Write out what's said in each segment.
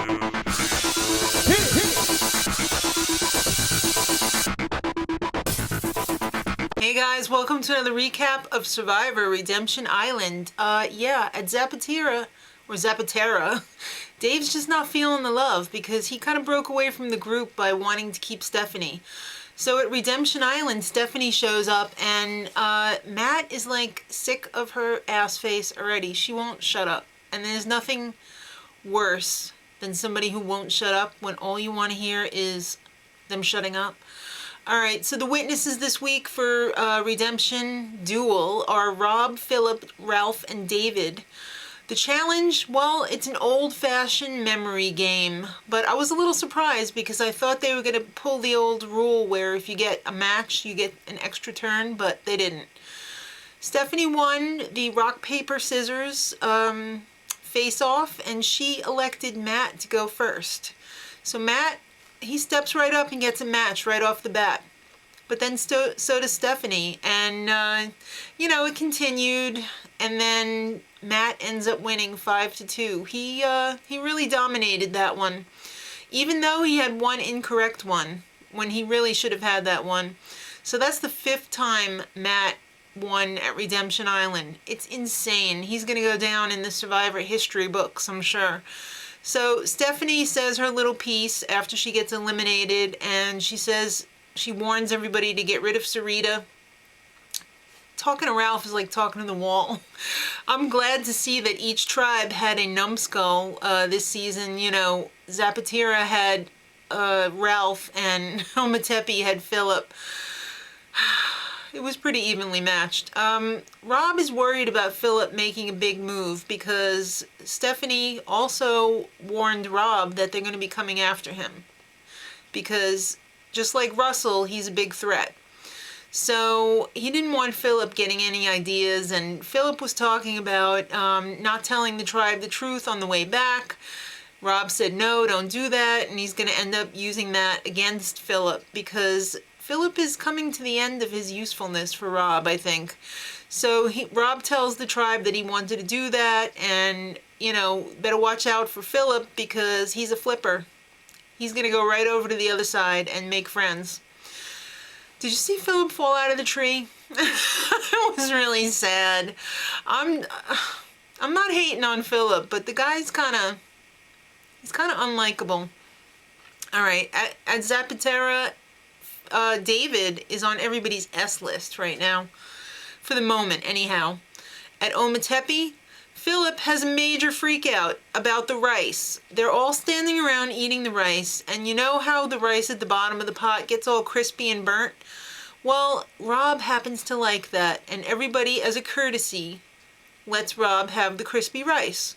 Hey guys, welcome to another recap of Survivor Redemption Island. Yeah, at Zapatera, Dave's just not feeling the love because he kind of broke away from the group by wanting to keep Stephanie. So at Redemption Island, Stephanie shows up and Matt is like sick of her ass face already. She won't shut up. And there's nothing worse than somebody who won't shut up when all you want to hear is them shutting up. All right, so the witnesses this week for Redemption Duel are Rob, Philip, Ralph, and David. The challenge, well, it's an old-fashioned memory game, but I was a little surprised because I thought they were going to pull the old rule where if you get a match, you get an extra turn, but they didn't. Stephanie won the rock, paper, scissors face-off, and she elected Matt to go first. So Matt, he steps right up and gets a match right off the bat. But then so does Stephanie. And, you know, it continued. And then Matt ends up winning 5-2. He really dominated that one. Even though he had one incorrect one when he really should have had that one. So that's the 5th time Matt won at Redemption Island. It's insane. He's going to go down in the Survivor history books, I'm sure. So Stephanie says her little piece after she gets eliminated, and she says she warns everybody to get rid of Sarita. Talking to Ralph is like talking to the wall. I'm glad to see that each tribe had a numbskull this season. You know, Zapatera had Ralph and Ometepe had Philip. It was pretty evenly matched. Rob is worried about Philip making a big move because Stephanie also warned Rob that they're going to be coming after him. Because just like Russell, he's a big threat. So he didn't want Philip getting any ideas, and Philip was talking about not telling the tribe the truth on the way back. Rob said, no, don't do that, and he's going to end up using that against Philip because Philip is coming to the end of his usefulness for Rob, I think. So Rob tells the tribe that he wanted to do that, and, you know, better watch out for Philip because he's a flipper. He's going to go right over to the other side and make friends. Did you see Philip fall out of the tree? It was really sad. I'm not hating on Philip, but the guy's he's kind of unlikable. All right, at Zapatera, David is on everybody's S list right now, for the moment anyhow. At Ometepe, Philip has a major freak out about the rice. They're all standing around eating the rice, and you know how the rice at the bottom of the pot gets all crispy and burnt? Well, Rob happens to like that, and everybody, as a courtesy, lets Rob have the crispy rice.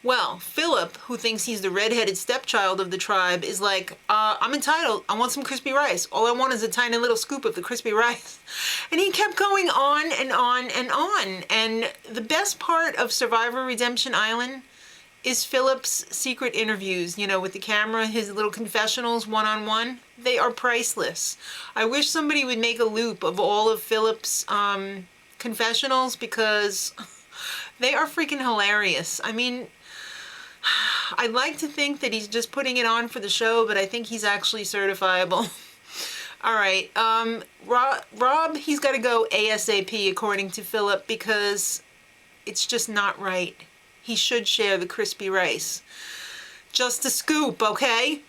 Well, Philip, who thinks he's the redheaded stepchild of the tribe, is like, I'm entitled. I want some crispy rice. All I want is a tiny little scoop of the crispy rice. And he kept going on and on and on. And the best part of Survivor Redemption Island is Philip's secret interviews, you know, with the camera, his little confessionals one-on-one. They are priceless. I wish somebody would make a loop of all of Philip's confessionals because they are freaking hilarious. I mean, I'd like to think that he's just putting it on for the show, but I think he's actually certifiable. All right, Rob, he's got to go ASAP according to Philip because it's just not right. He should share the crispy rice. Just a scoop, okay?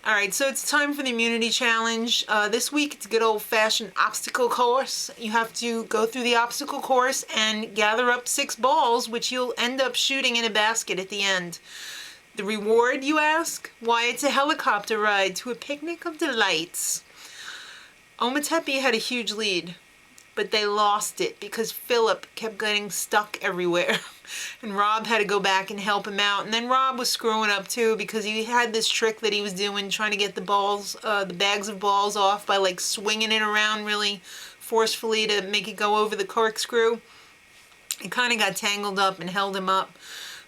All right, so it's time for the immunity challenge. This week, it's a good old-fashioned obstacle course. You have to go through the obstacle course and gather up 6 balls, which you'll end up shooting in a basket at the end. The reward, you ask? Why, it's a helicopter ride to a picnic of delights. Ometepe had a huge lead, but they lost it because Philip kept getting stuck everywhere. And Rob had to go back and help him out. And then Rob was screwing up too because he had this trick that he was doing, trying to get the balls, the bags of balls off by like swinging it around really forcefully to make it go over the corkscrew. It kind of got tangled up and held him up.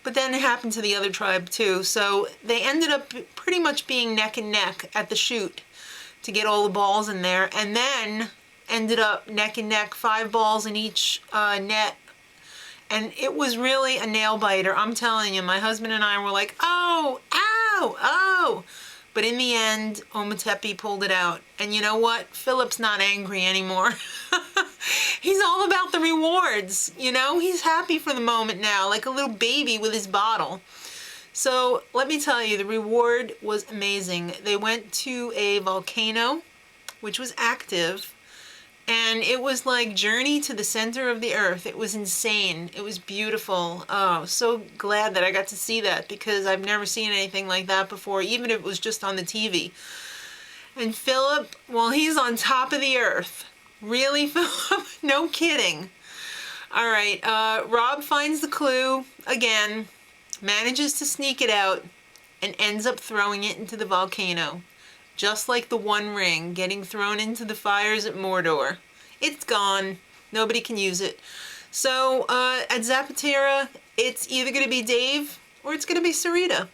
But then it happened to the other tribe too. So they ended up pretty much being neck and neck at the chute to get all the balls in there. And then ended up neck and neck, 5 balls in each net. And it was really a nail biter. I'm telling you, my husband and I were like, oh, ow, oh. But in the end, Ometepe pulled it out. And you know what? Philip's not angry anymore. He's all about the rewards, you know? He's happy for the moment now, like a little baby with his bottle. So let me tell you, the reward was amazing. They went to a volcano, which was active, and it was like Journey to the Center of the Earth. It was insane. It was beautiful. Oh, so glad that I got to see that, because I've never seen anything like that before, even if it was just on the TV. And Philip, well, he's on top of the earth. Really, Philip? No kidding. All right, Rob finds the clue again, manages to sneak it out, and ends up throwing it into the volcano. Just like the One Ring getting thrown into the fires at Mordor. It's gone. Nobody can use it. So at Zapatera, it's either going to be Dave or it's going to be Sarita.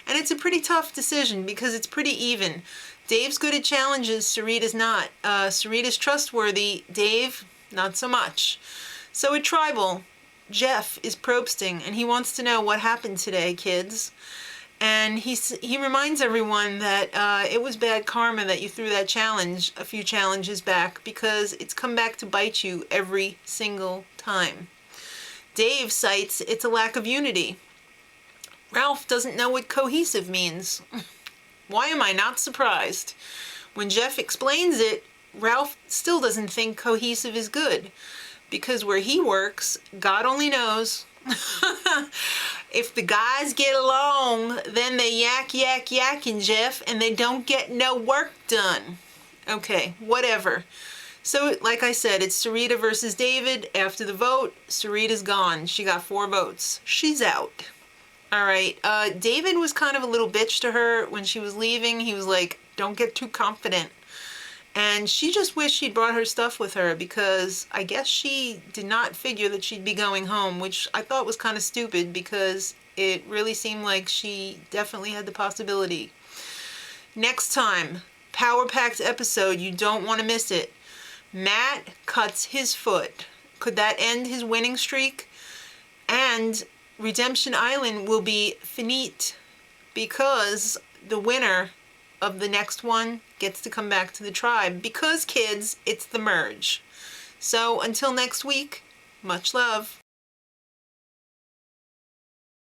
And it's a pretty tough decision because it's pretty even. Dave's good at challenges, Sarita's not. Sarita's trustworthy, Dave, not so much. So at Tribal, Jeff is probesting and he wants to know what happened today, kids. And he reminds everyone that it was bad karma that you threw that challenge a few challenges back, because it's come back to bite you every single time. Dave cites it's a lack of unity. Ralph doesn't know what cohesive means. Why am I not surprised? When Jeff explains it, Ralph still doesn't think cohesive is good, because where he works, God only knows. If the guys get along, then they yakking, Jeff, and they don't get no work done. Okay, whatever. So, like I said, it's Sarita versus David. After the vote, Sarita's gone. She got 4 votes. She's out. All right, David was kind of a little bitch to her when she was leaving. He was like, don't get too confident. And she just wished she'd brought her stuff with her, because I guess she did not figure that she'd be going home, which I thought was kind of stupid, because it really seemed like she definitely had the possibility. Next time, power-packed episode, you don't want to miss it. Matt cuts his foot. Could that end his winning streak? And Redemption Island will be finite, because the winner of the next one gets to come back to the tribe, because, kids, it's the merge. So until next week, much love.